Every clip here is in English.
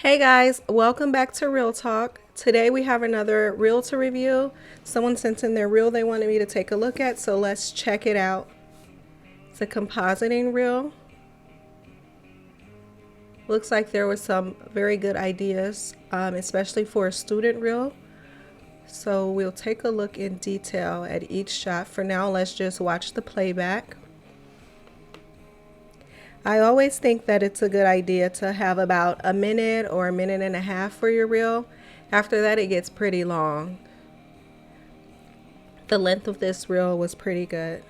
Hey guys, welcome back to Real Talk. Today we have another reel to review. Someone sent in their reel they wanted me to take a look at, so let's check it out. It's a compositing reel. Looks like there was some very good ideas, especially for a student reel. So we'll take a look in detail at each shot. For now, let's just watch the playback. I always think that it's a good idea to have about a minute or a minute and a half for your reel. After that, it gets pretty long. The length of this reel was pretty good.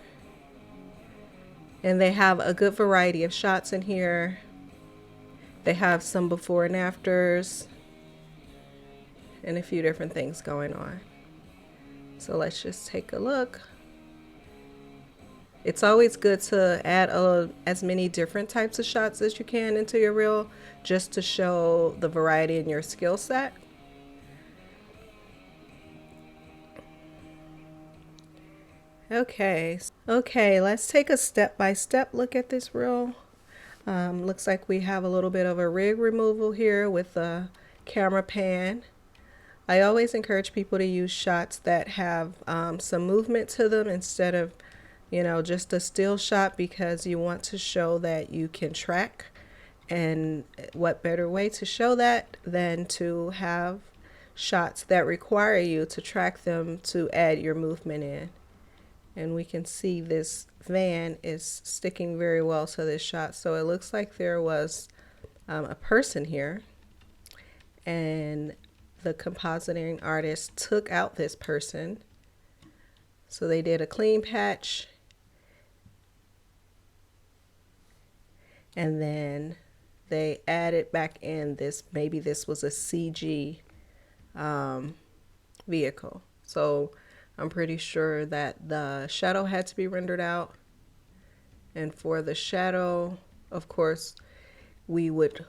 And they have a good variety of shots in here. They have some before and afters and a few different things going on. So let's just take a look. It's always good to add as many different types of shots as you can into your reel, just to show the variety in your skill set. Okay, let's take a step-by-step look at this reel. Looks like we have a little bit of a rig removal here with a camera pan. I always encourage people to use shots that have some movement to them instead of, just a still shot, because you want to show that you can track. And what better way to show that than to have shots that require you to track them to add your movement in. And we can see this van is sticking very well to this shot. So it looks like there was a person here, and the compositing artist took out this person. So they did a clean patch, and then they added back in this, maybe this was a CG vehicle. So I'm pretty sure that the shadow had to be rendered out. And for the shadow, of course, we would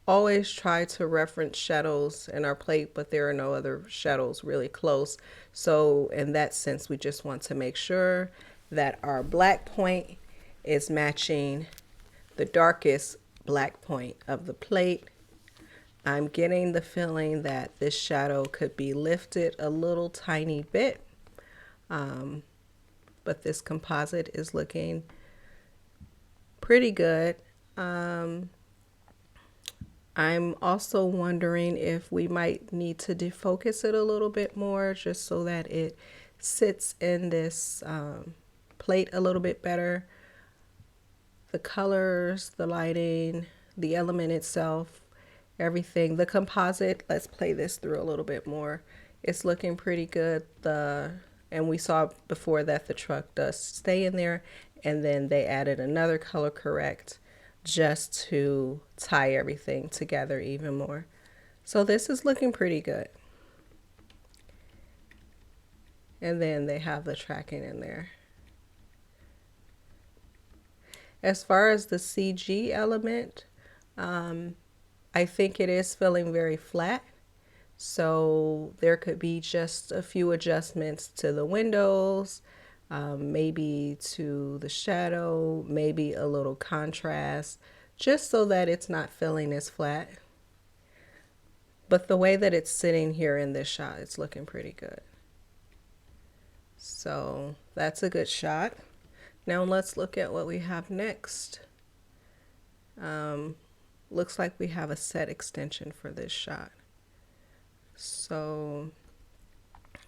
always try to reference shadows in our plate, but there are no other shadows really close. So in that sense, we just want to make sure that our black point is matching the darkest black point of the plate. I'm getting the feeling that this shadow could be lifted a little tiny bit, but this composite is looking pretty good. I'm also wondering if we might need to defocus it a little bit more, just so that it sits in this plate a little bit better. The colors, the lighting, the element itself, everything. The composite, let's play this through a little bit more. It's looking pretty good. And we saw before that the truck does stay in there, and then they added another color correct just to tie everything together even more. So this is looking pretty good. And then they have the tracking in there. As far as the CG element, I think it is feeling very flat. So there could be just a few adjustments to the windows, maybe to the shadow, maybe a little contrast, just so that it's not feeling as flat. But the way that it's sitting here in this shot, it's looking pretty good. So that's a good shot. Now let's look at what we have next. Looks like we have a set extension for this shot. So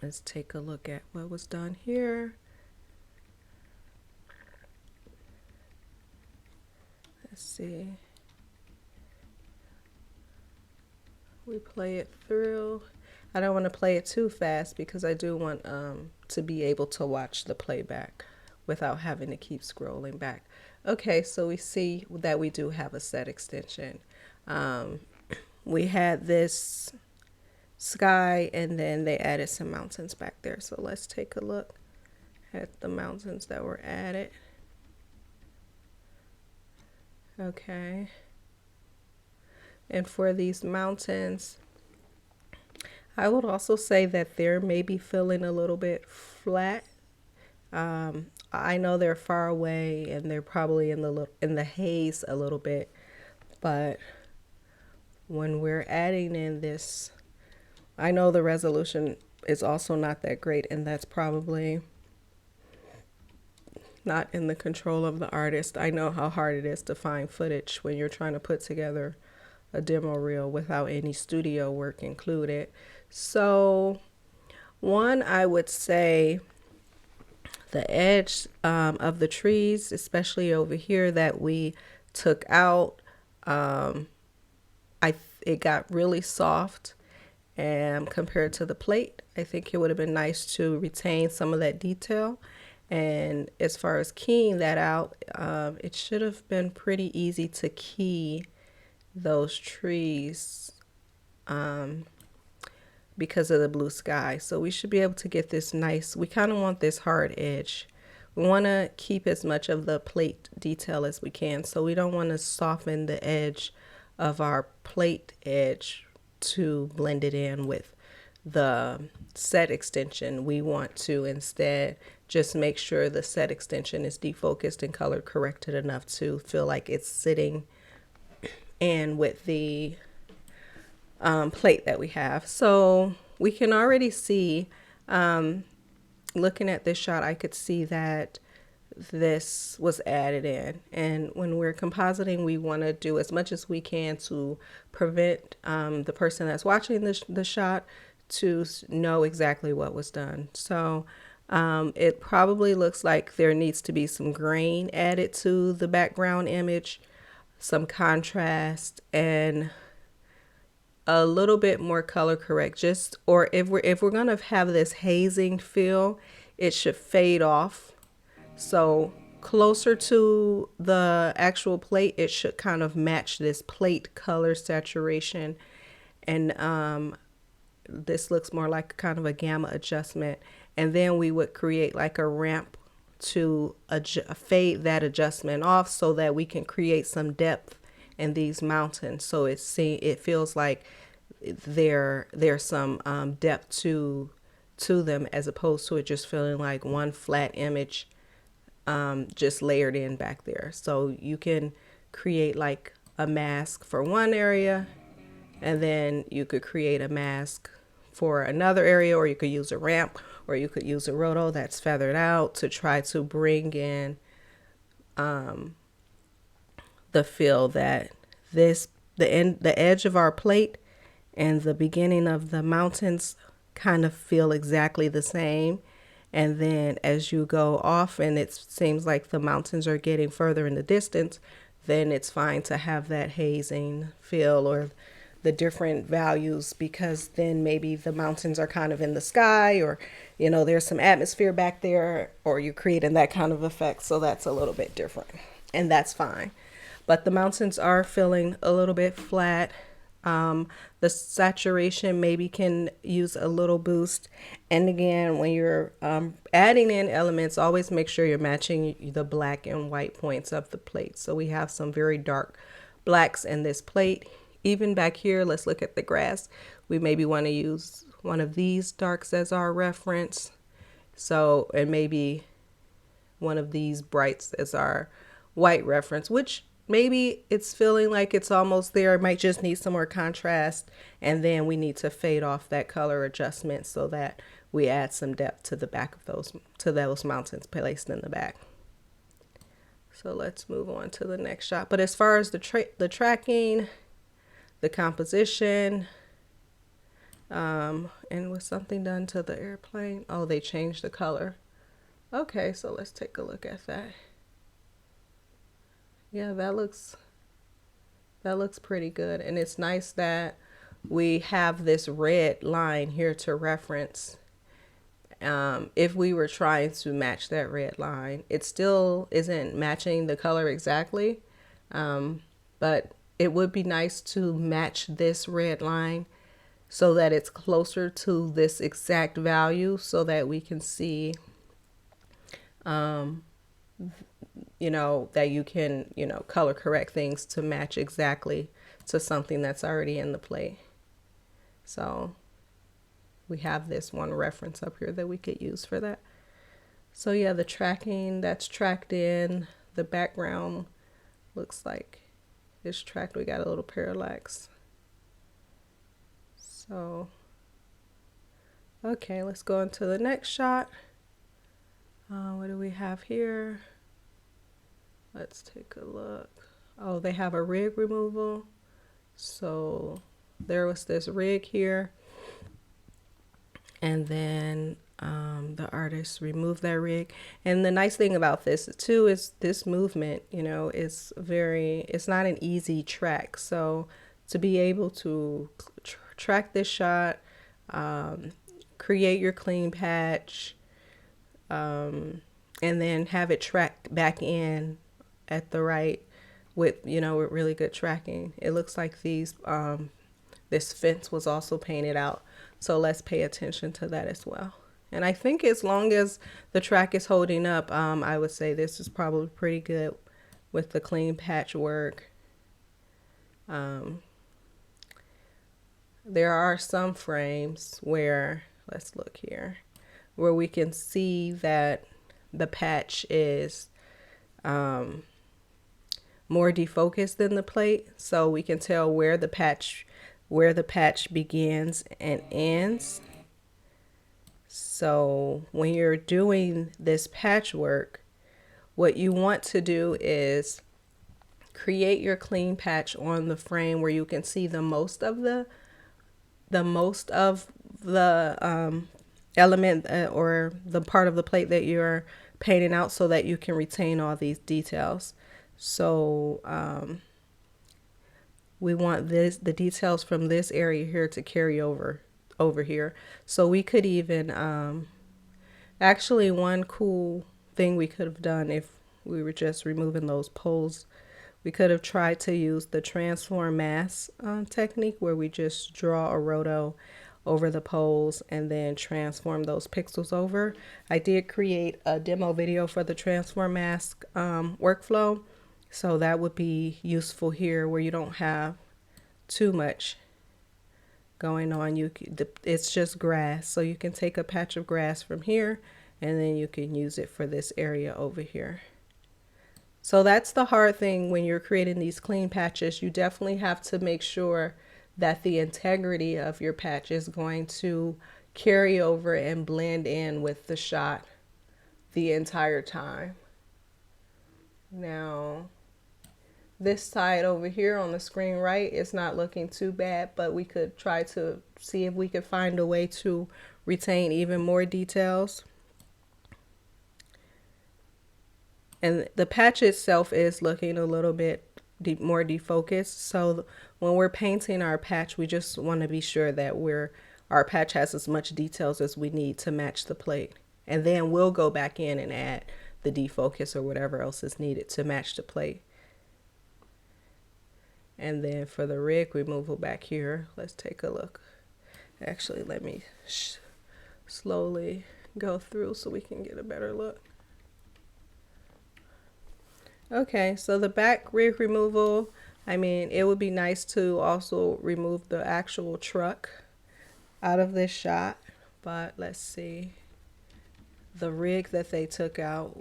let's take a look at what was done here. Let's see. We play it through. I don't want to play it too fast because I do want to be able to watch the playback without having to keep scrolling back. Okay, so we see that we do have a set extension. We had this sky, and then they added some mountains back there. So let's take a look at the mountains that were added. Okay. And for these mountains, I would also say that they're maybe feeling a little bit flat. I know they're far away and they're probably in the haze a little bit, but when we're adding in this, I know the resolution is also not that great, and that's probably not in the control of the artist. I know how hard it is to find footage when you're trying to put together a demo reel without any studio work included. So one, I would say the edge of the trees, especially over here that we took out, it got really soft, and compared to the plate, I think it would have been nice to retain some of that detail. And as far as keying that out, it should have been pretty easy to key those trees because of the blue sky. So we should be able to get this nice, we kind of want this hard edge. We want to keep as much of the plate detail as we can. So we don't want to soften the edge of our plate edge to blend it in with the set extension. We want to instead just make sure the set extension is defocused and color corrected enough to feel like it's sitting in with the plate that we have. So we can already see, looking at this shot, I could see that this was added in. And when we're compositing, we want to do as much as we can to prevent the person that's watching the shot to know exactly what was done. So it probably looks like there needs to be some grain added to the background image, some contrast, and a little bit more color correct. Just, or if we're gonna have this hazing feel, it should fade off. So closer to the actual plate, it should kind of match this plate color saturation. And this looks more like kind of a gamma adjustment. And then we would create like a ramp to fade that adjustment off so that we can create some depth in these mountains. So it feels like there's some depth to them, as opposed to it just feeling like one flat image just layered in back there. So you can create like a mask for one area, and then you could create a mask for another area, or you could use a ramp, or you could use a roto that's feathered out to try to bring in the feel that the edge of our plate and the beginning of the mountains kind of feel exactly the same. And then as you go off and it seems like the mountains are getting further in the distance, then it's fine to have that hazing feel or the different values, because then maybe the mountains are kind of in the sky, or there's some atmosphere back there, or you're creating that kind of effect. So that's a little bit different, and that's fine. But the mountains are feeling a little bit flat. The saturation maybe can use a little boost. And again, when you're adding in elements, always make sure you're matching the black and white points of the plate. So we have some very dark blacks in this plate. Even back here, let's look at the grass. We maybe want to use one of these darks as our reference. So, and maybe one of these brights as our white reference, which maybe it's feeling like it's almost there. It might just need some more contrast. And then we need to fade off that color adjustment so that we add some depth to the back of those mountains placed in the back. So let's move on to the next shot. But as far as the tracking, the composition, and was something done to the airplane? Oh, they changed the color. Okay, so let's take a look at that. Yeah, that looks pretty good. And it's nice that we have this red line here to reference. If we were trying to match that red line, it still isn't matching the color exactly, but it would be nice to match this red line so that it's closer to this exact value, so that we can see, that you can, color correct things to match exactly to something that's already in the plate. So we have this one reference up here that we could use for that. So yeah, the tracking, that's tracked in. The background looks like it's tracked. We got a little parallax. So, okay, let's go into the next shot. What do we have here? Let's take a look. Oh, they have a rig removal. So there was this rig here, and then the artist removed that rig. And the nice thing about this too is this movement, you know, it's not an easy track. So to be able to track this shot, create your clean patch, and then have it tracked back in at the right with, you know, with really good tracking. It looks like these this fence was also painted out, so let's pay attention to that as well. And I think as long as the track is holding up, I would say this is probably pretty good with the clean patch work. There are some frames where, let's look here, where we can see that the patch is more defocused than the plate, so we can tell where the patch begins and ends. So when you're doing this patchwork, what you want to do is create your clean patch on the frame where you can see the most of the element or the part of the plate that you're painting out, so that you can retain all these details. So we want the details from this area here to carry over here. So we could even actually, one cool thing we could have done if we were just removing those poles, we could have tried to use the transform mask technique, where we just draw a roto over the poles and then transform those pixels over. I did create a demo video for the transform mask workflow, so that would be useful here where you don't have too much going on. It's just grass, so you can take a patch of grass from here and then you can use it for this area over here. So that's the hard thing when you're creating these clean patches. You definitely have to make sure that the integrity of your patch is going to carry over and blend in with the shot the entire time. Now, this side over here on the screen right is not looking too bad, but we could try to see if we could find a way to retain even more details. And the patch itself is looking a little bit more defocused. So when we're painting our patch, we just want to be sure that our patch has as much details as we need to match the plate. And then we'll go back in and add the defocus or whatever else is needed to match the plate. And then for the rig removal back here, let's take a look. Actually, let me slowly go through so we can get a better look. Okay, so the back rig removal, I mean, it would be nice to also remove the actual truck out of this shot, but let's see. The rig that they took out,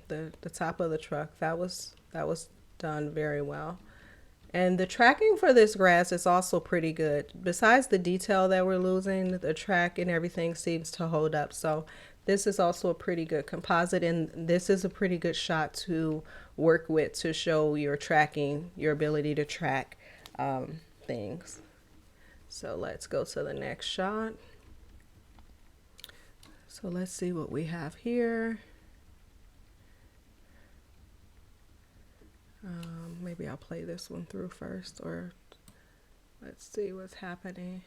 the top of the truck, that was done very well. And the tracking for this grass is also pretty good. Besides the detail that we're losing, the track and everything seems to hold up. So this is also a pretty good composite, and this is a pretty good shot to work with to show your tracking, your ability to track things. So let's go to the next shot. So let's see what we have here. Maybe I'll play this one through first, or let's see what's happening.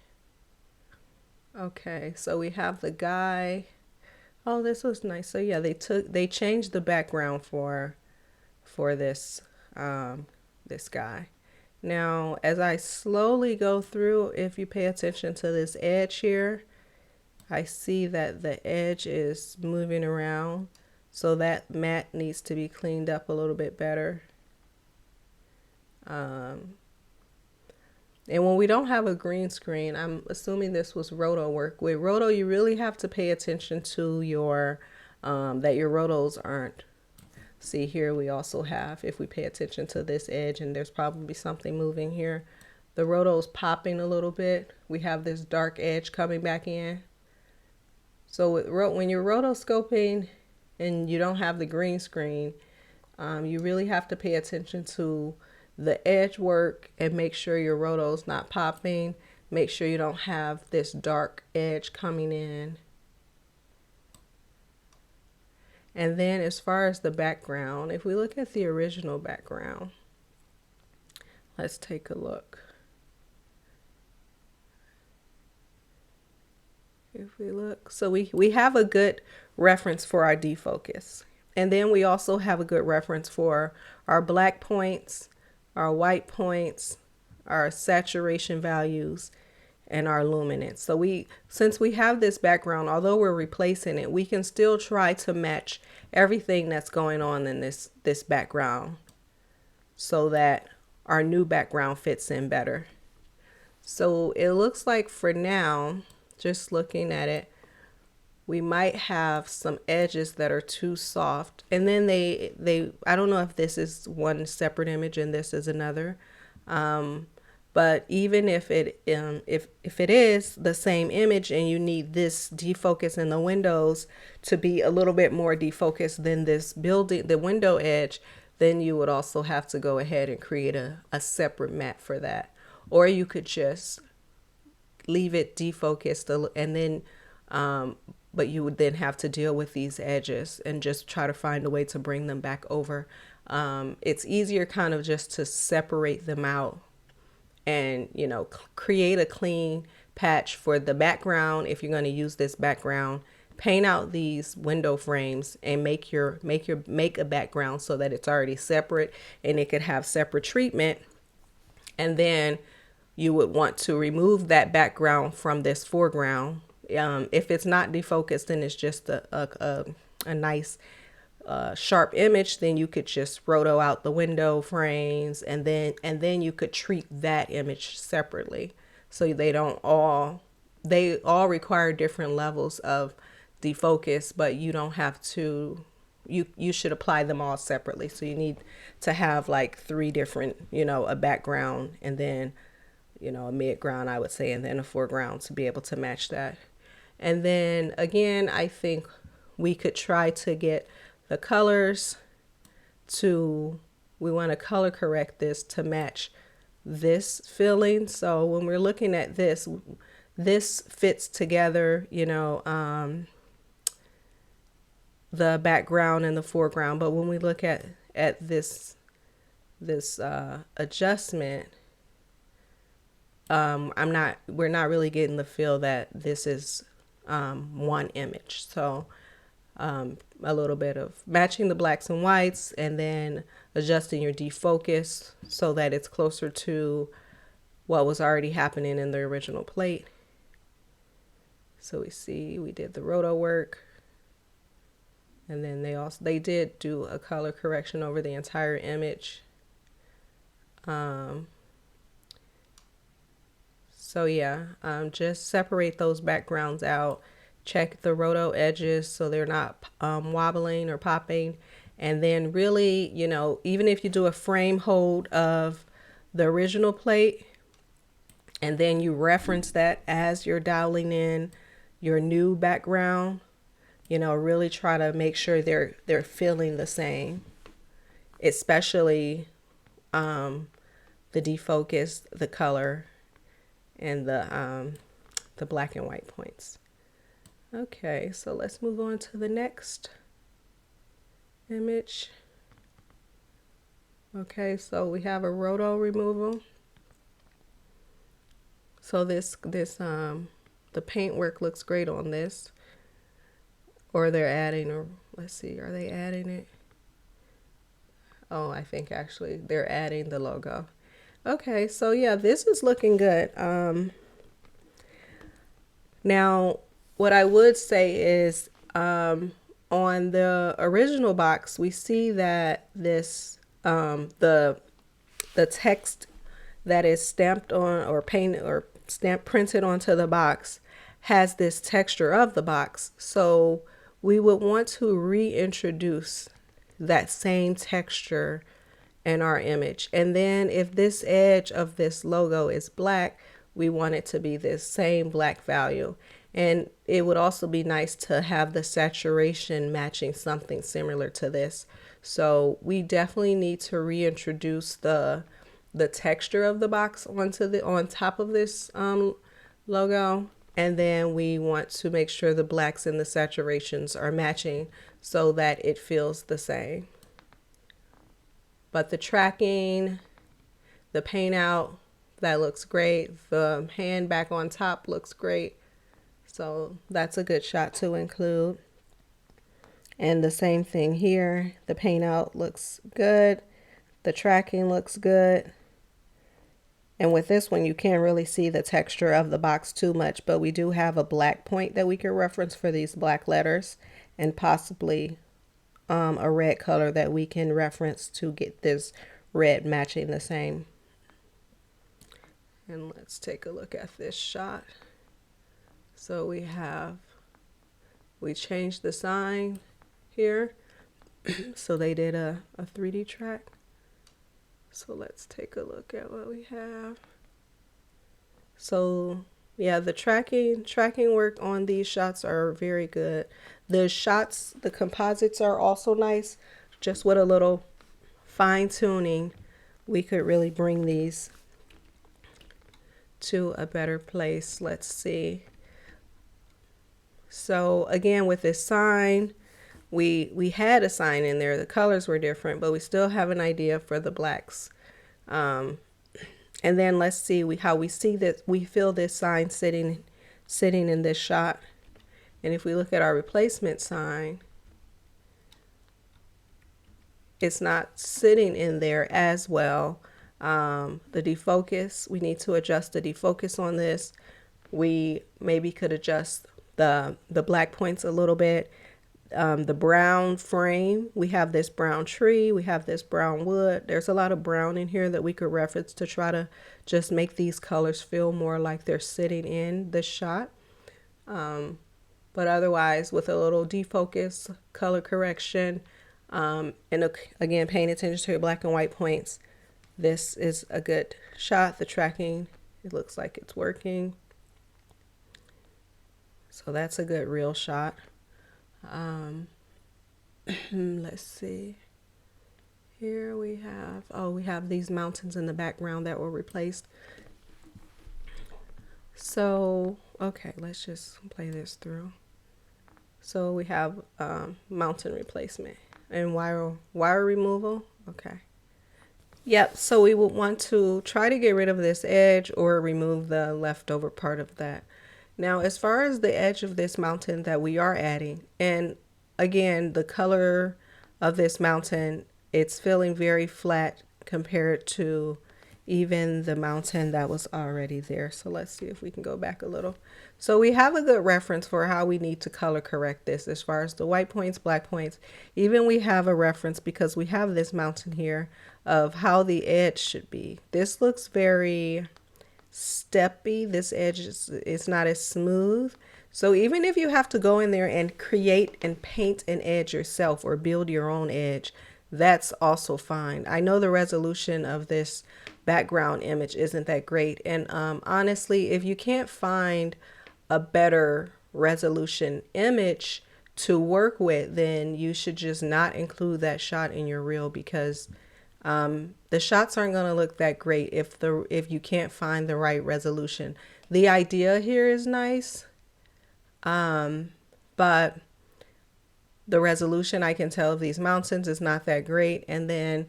Okay, so we have the guy. Oh, this was nice. So yeah, they changed the background for this this guy. Now, as I slowly go through, if you pay attention to this edge here, I see that the edge is moving around, so that mat needs to be cleaned up a little bit better. And when we don't have a green screen, I'm assuming this was roto work. With roto, you really have to pay attention to your that your rotos aren't. See here, we also have, if we pay attention to this edge, and there's probably something moving here, The roto's popping a little bit. We have this dark edge coming back in. So when you're rotoscoping and you don't have the green screen, you really have to pay attention to the edge work and make sure your roto's not popping. Make sure you don't have this dark edge coming in. And then as far as the background, if we look at the original background, let's take a look. If we look, so we have a good reference for our defocus. And then we also have a good reference for our black points, our white points, our saturation values, and our luminance. So since we have this background, although we're replacing it, we can still try to match everything that's going on in this background so that our new background fits in better. So it looks like for now, just looking at it, we might have some edges that are too soft. And then I don't know if this is one separate image and this is another. But even if it is the same image and you need this defocus in the windows to be a little bit more defocused than this the window edge, then you would also have to go ahead and create a separate mat for that. Or you could just leave it defocused and then but you would then have to deal with these edges and just try to find a way to bring them back over. It's easier kind of just to separate them out and, you know, create a clean patch for the background. If you're going to use this background, paint out these window frames and make a background so that it's already separate and it could have separate treatment. And then you would want to remove that background from this foreground. If it's not defocused and it's just a nice sharp image, then you could just roto out the window frames and then you could treat that image separately. So they all require different levels of defocus, but you don't have to, you should apply them all separately. So you need to have like 3 different, you know, a background and then, you know, a midground, I would say, and then a foreground to be able to match that. And then again, I think we could try to get the colors we want to color correct this to match this filling. So when we're looking at this fits together, you know, the background and the foreground. But when we look at this adjustment, we're not really getting the feel that this is one image. So a little bit of matching the blacks and whites and then adjusting your defocus so that it's closer to what was already happening in the original plate. So we did the roto work, and then they did do a color correction over the entire image. So yeah, just separate those backgrounds out. Check the roto edges so they're not wobbling or popping. And then really, you know, even if you do a frame hold of the original plate and then you reference that as you're dialing in your new background, you know, really try to make sure they're feeling the same, especially the defocus, the color, and the black and white points. Okay, so let's move on to the next image. Okay, so we have a roto removal. So the paint work looks great on this. Or they're adding, or let's see, are they adding it? Oh, I think actually they're adding the logo. Okay, so yeah, this is looking good. Now, what I would say is on the original box, we see that this the text that is stamped on or painted or printed onto the box has this texture of the box. So we would want to reintroduce that same texture in our image. And then if this edge of this logo is black, we want it to be this same black value. And it would also be nice to have the saturation matching something similar to this. So we definitely need to reintroduce the texture of the box on top of this logo. And then we want to make sure the blacks and the saturations are matching so that it feels the same. But the tracking, the paint out, that looks great. The hand back on top looks great. So that's a good shot to include. And the same thing here. The paint out looks good. The tracking looks good. And with this one, you can't really see the texture of the box too much, but we do have a black point that we can reference for these black letters, and possibly a red color that we can reference to get this red matching the same. And let's take a look at this shot. So we changed the sign here. So they did a 3D track. So let's take a look at what we have. So yeah, the tracking work on these shots are very good. The composites are also nice. Just with a little fine tuning, we could really bring these to a better place. Let's see. So again, with this sign, we had a sign in there. The colors were different, but we still have an idea for the blacks. And then let's see how we see that we feel this sign sitting in this shot. And if we look at our replacement sign, it's not sitting in there as well. The defocus, we need to adjust the defocus on this. We maybe could adjust the black points a little bit. The brown frame, we have this brown tree, we have this brown wood. There's a lot of brown in here that we could reference to try to just make these colors feel more like they're sitting in the shot. But otherwise, with a little defocus, color correction, and again, paying attention to your black and white points, this is a good shot. The tracking, it looks like it's working. So that's a good real shot. Let's see. Here we have these mountains in the background that were replaced. So, okay, let's just play this through. So we have mountain replacement and wire removal. Okay. Yep, so we would want to try to get rid of this edge or remove the leftover part of that. Now, as far as the edge of this mountain that we are adding, and again, the color of this mountain, it's feeling very flat compared to even the mountain that was already there. So let's see if we can go back a little. So we have a good reference for how we need to color correct this as far as the white points, black points. Even we have a reference because we have this mountain here of how the edge should be. This looks very steppy. This edge is not as smooth. So even if you have to go in there and create and paint an edge yourself or build your own edge, that's also fine. I know the resolution of this background image isn't that great. And honestly, if you can't find a better resolution image to work with, then you should just not include that shot in your reel, because the shots aren't going to look that great if you can't find the right resolution. The idea here is nice, but the resolution, I can tell, of these mountains is not that great. And then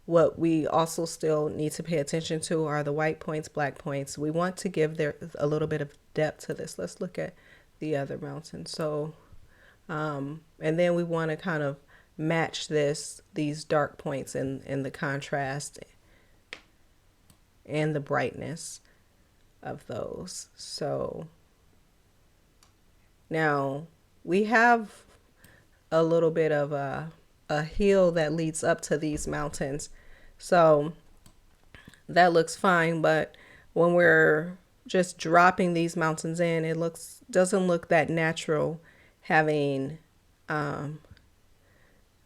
what we also still need to pay attention to are the white points, black points. We want to give there a little bit of depth to this. Let's look at the other mountain. So, and then we want to kind of match these dark points in the contrast and the brightness of those. So now we have a little bit of a hill that leads up to these mountains. So that looks fine, but when we're just dropping these mountains in, it doesn't look that natural having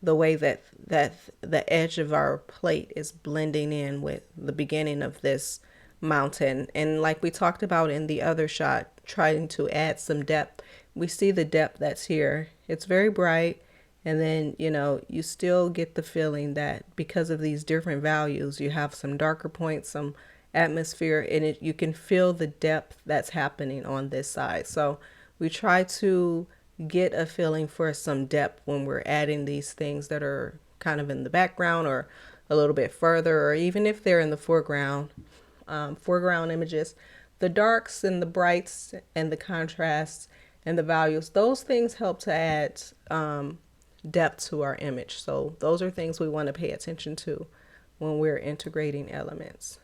the way that the edge of our plate is blending in with the beginning of this mountain. And like we talked about in the other shot, trying to add some depth, we see the depth that's here. It's very bright, and then you still get the feeling that because of these different values, you have some darker points, some atmosphere, and you can feel the depth that's happening on this side. So we try to get a feeling for some depth when we're adding these things that are kind of in the background or a little bit further, or even if they're in the foreground. Foreground images, the darks and the brights and the contrasts and the values, those things help to add depth to our image. So those are things we want to pay attention to when we're integrating elements.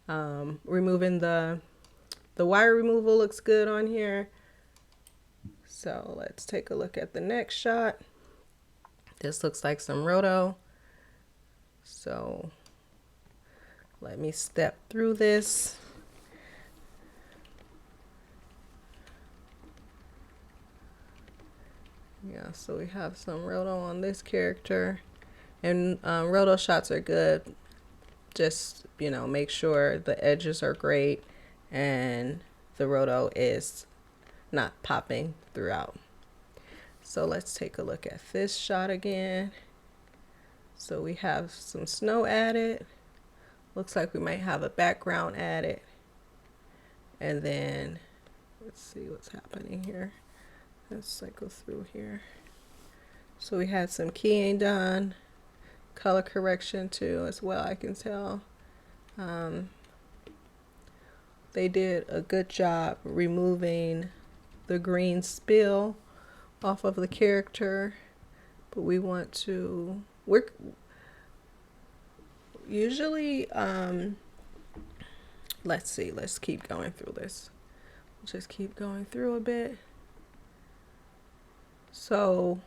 Removing the wire removal looks good on here. So let's take a look at the next shot. This looks like some roto. So let me step through this. Yeah, so we have some roto on this character. And roto shots are good. Just, make sure the edges are great and the roto is not popping throughout. So let's take a look at this shot again. So we have some snow added. Looks like we might have a background added. And then let's see what's happening here. Let's cycle through here. So we had some keying done, color correction too as well, I can tell. They did a good job removing the green spill off of the character, but we want to, we're usually, let's see, let's keep going through this. Just keep going through a bit. So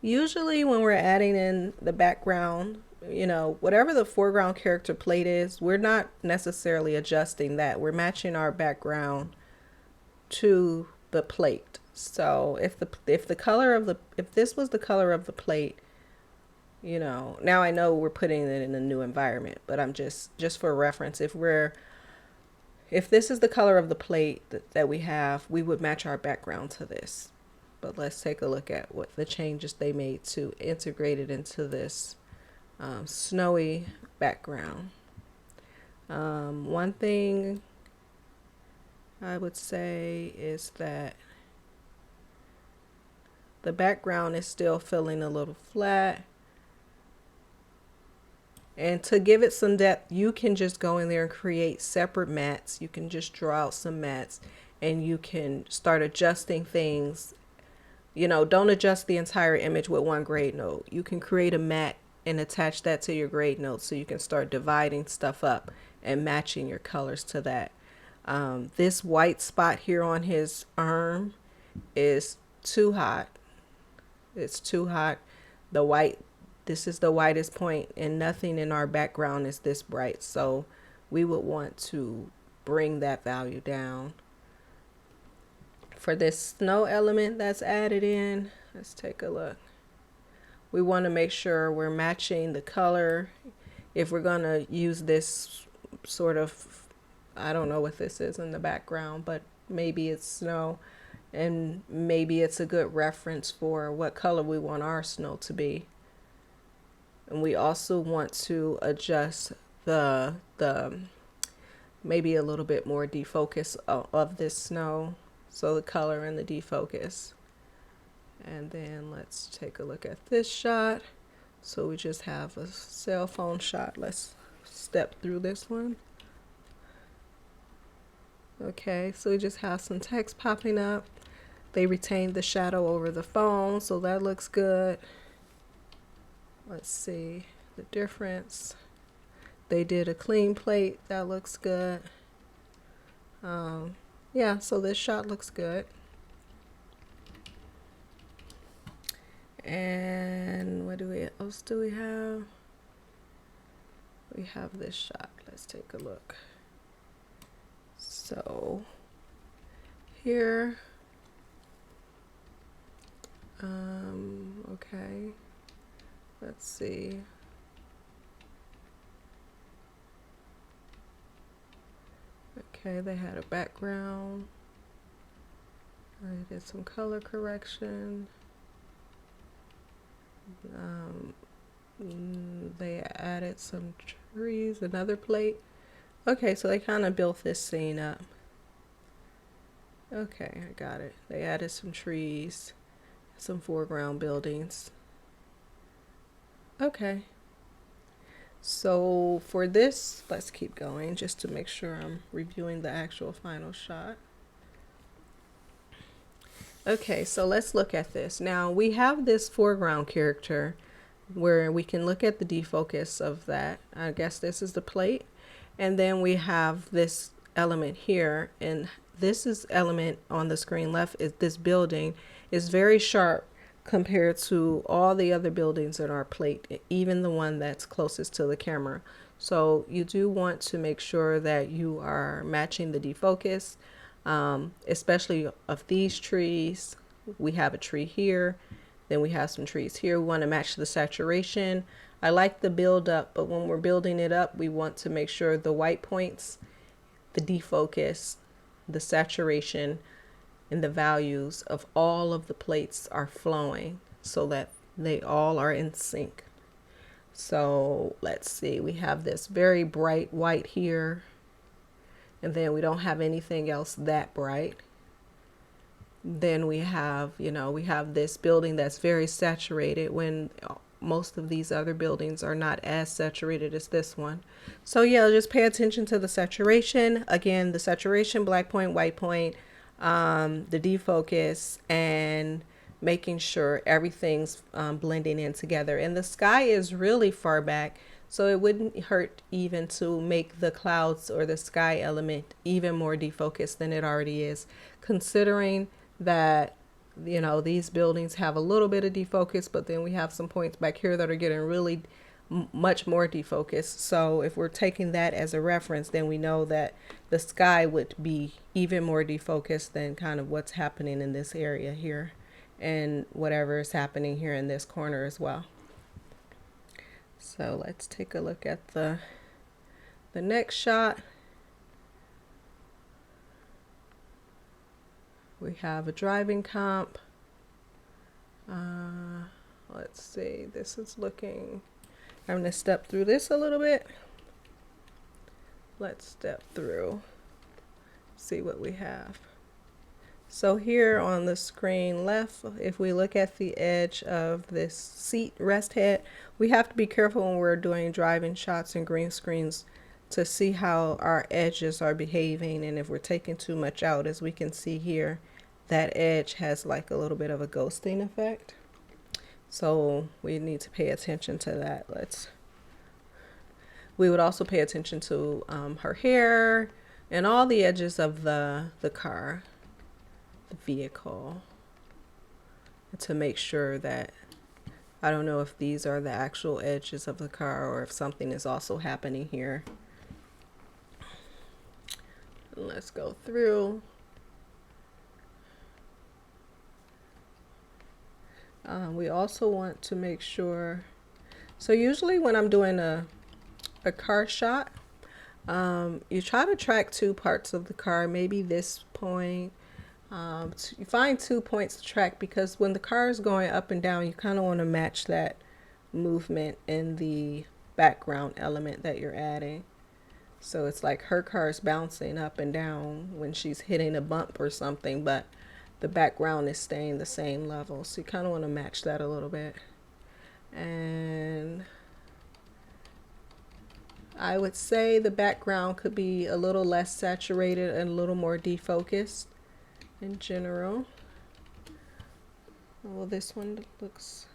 usually when we're adding in the background, whatever the foreground character plate is, we're not necessarily adjusting that. We're matching our background to the plate. So if the color of the, if this was the color of the plate, now I know we're putting it in a new environment, but I'm just for reference, if this is the color of the plate that we have, we would match our background to this. But let's take a look at what the changes they made to integrate it into this snowy background. One thing I would say is that the background is still feeling a little flat. And to give it some depth, you can just go in there and create separate mats. You can just draw out some mats and you can start adjusting things. Don't adjust the entire image with one grade node. You can create a mat and attach that to your grade node so you can start dividing stuff up and matching your colors to that. This white spot here on his arm is too hot. It's too hot. This is the whitest point, and nothing in our background is this bright. So we would want to bring that value down. For this snow element that's added in, let's take a look. We want to make sure we're matching the color. If we're going to use this sort of, I don't know what this is in the background, but maybe it's snow, and maybe it's a good reference for what color we want our snow to be. And we also want to adjust the maybe a little bit more defocus of this snow. So the color and the defocus. And then let's take a look at this shot. So we just have a cell phone shot. Let's step through this one. Okay, so we just have some text popping up. They retained the shadow over the phone, so that looks good. Let's see the difference. They did a clean plate. That looks good. Yeah, so this shot looks good. And what else do we have? We have this shot. Let's take a look. So here. Okay, let's see. Okay, they had a background. I did some color correction. They added some trees, another plate. Okay, so they kind of built this scene up. Okay, I got it. They added some trees, some foreground buildings. Okay. So for this, let's keep going just to make sure I'm reviewing the actual final shot. Okay, so let's look at this. Now we have this foreground character where we can look at the defocus of that. I guess this is the plate. And then we have this element here, and this is element on the screen left is this building is very sharp compared to all the other buildings in our plate, even the one that's closest to the camera. So you do want to make sure that you are matching the defocus, especially of these trees. We have a tree here, then we have some trees here. We want to match the saturation. I like the build up, but when we're building it up, we want to make sure the white points, the defocus, the saturation, and the values of all of the plates are flowing so that they all are in sync. So let's see, we have this very bright white here, and then we don't have anything else that bright. Then we have, we have this building that's very saturated when most of these other buildings are not as saturated as this one. So yeah, just pay attention to the saturation. Again, the saturation, black point, white point, the defocus, and making sure everything's blending in together. And the sky is really far back, so it wouldn't hurt even to make the clouds or the sky element even more defocused than it already is, considering that these buildings have a little bit of defocus, but then we have some points back here that are getting really much more defocused. So if we're taking that as a reference, then we know that the sky would be even more defocused than kind of what's happening in this area here, and whatever is happening here in this corner as well. So let's take a look at the next shot. We have a driving comp. Let's see, this is looking, I'm going to step through this a little bit. Let's step through, see what we have. So here on the screen left, if we look at the edge of this seat rest head, we have to be careful when we're doing driving shots and green screens to see how our edges are behaving, and if we're taking too much out. As we can see here, that edge has like a little bit of a ghosting effect. So we need to pay attention to that. We would also pay attention to her hair and all the edges of the car, the vehicle, to make sure that, I don't know if these are the actual edges of the car or if something is also happening here. Let's go through. We also want to make sure, so usually when I'm doing a car shot, you try to track two parts of the car, maybe this point. You find 2 points to track, because when the car is going up and down, you kind of want to match that movement in the background element that you're adding. So it's like her car is bouncing up and down when she's hitting a bump or something, but the background is staying the same level. So you kind of want to match that a little bit. And I would say the background could be a little less saturated and a little more defocused in general. Well, this one looks,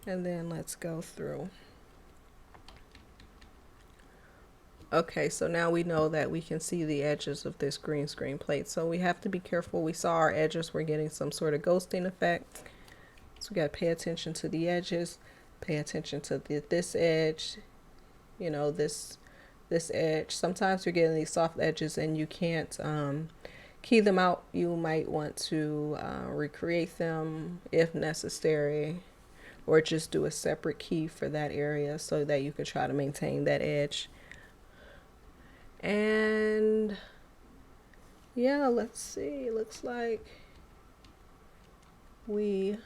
and then let's go through. Okay, so now we know that we can see the edges of this green screen plate. So we have to be careful. We saw our edges were getting some sort of ghosting effect. So we got to pay attention to the edges, pay attention to this edge, this edge. Sometimes you're getting these soft edges and you can't key them out, you might want to recreate them if necessary, or just do a separate key for that area so that you can try to maintain that edge. And yeah, let's see, it looks like we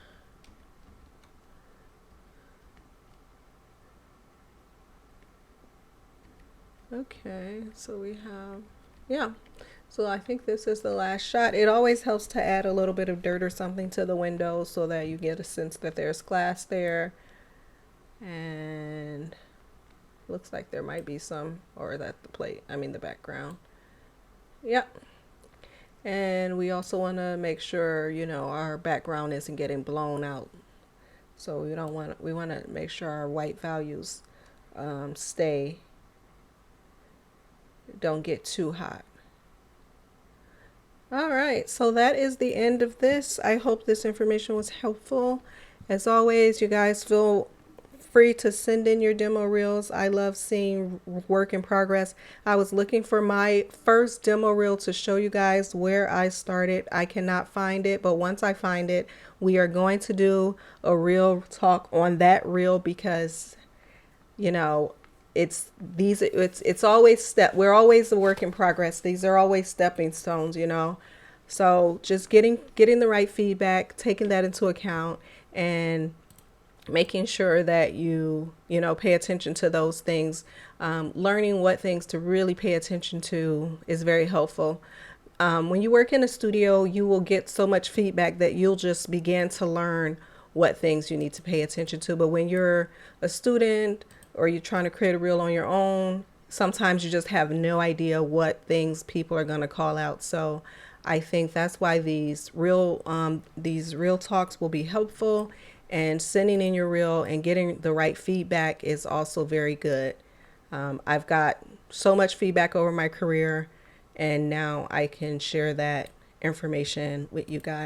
okay, so we have, yeah, so I think this is the last shot. It always helps to add a little bit of dirt or something to the window so that you get a sense that there's glass there. And looks like there might be some, or that the plate, I mean the background. Yep. And we also want to make sure, you know, our background isn't getting blown out. So we want to make sure our white values don't get too hot. All right, so that is the end of this. I hope this information was helpful. As always, you guys feel free to send in your demo reels. I love seeing work in progress. I was looking for my first demo reel to show you guys where I started. I cannot find it, but once I find it, we are going to do a reel talk on that reel because, you know, it's always we're always a work in progress. These are always stepping stones, you know. So just getting the right feedback, taking that into account, and making sure that you know, pay attention to those things. Learning what things to really pay attention to is very helpful. When you work in a studio, you will get so much feedback that you'll just begin to learn what things you need to pay attention to. But when you're a student or you're trying to create a reel on your own, sometimes you just have no idea what things people are going to call out. So I think that's why these real talks will be helpful, and sending in your reel and getting the right feedback is also very good. I've got so much feedback over my career, and now I can share that information with you guys.